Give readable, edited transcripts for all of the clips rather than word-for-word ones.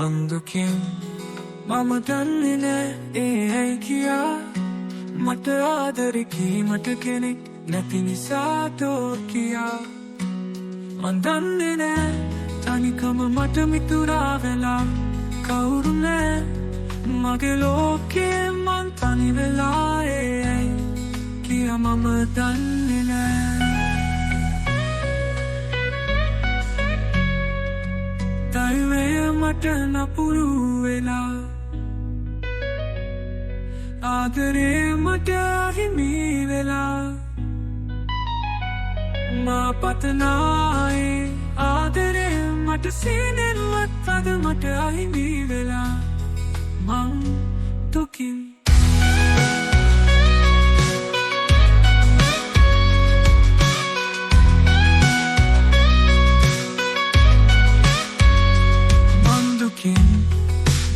මන්දුකින් මම දන්නේ නෑ ඒ ඇයි කියා මට ආදරේ කීමට කෙනෙක් නැති නිසා තෝ කියා මන් දන්නේ නෑ තනිකම මට මිතුරා වෙලා කවුරු නෑ මගේ ලෝකේ මන් තනි වෙලා ඒ ඇයි කියා මම දන්නේ නෑ දෛවය මට නපුරු වෙලා ආදරේ මට අහිමි වෙලා මා පතනායි ආදරේ මට සීනෙන්වත් අද මට අහිමි වෙලා මං දුකින්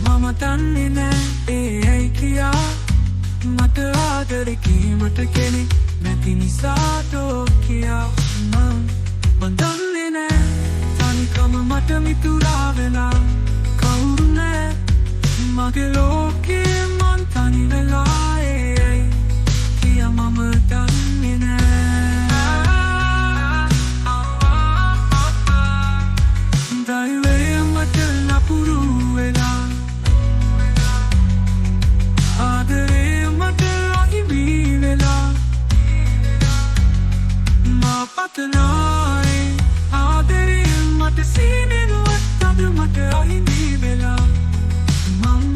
මම දන්නේ නෑ ඒ ඇයි කියා මට ආදරේ කීමට කෙනෙක් නැති නිසා තෝ කියා මම දන්නේ නෑ තනිකම මට මිතුරා වෙලා කවුරු නෑ මගේ ලෝකේ මං තනි වෙලා ඒ ඇයි කියා මම දන්නේ නෑ දෛවය මට නපුරු වෙලා ආදරේ මට අහිමි වෙලා මා පතනායි ආදරේ මට සීනෙන්වත් අද මට අහිමි වෙලා මං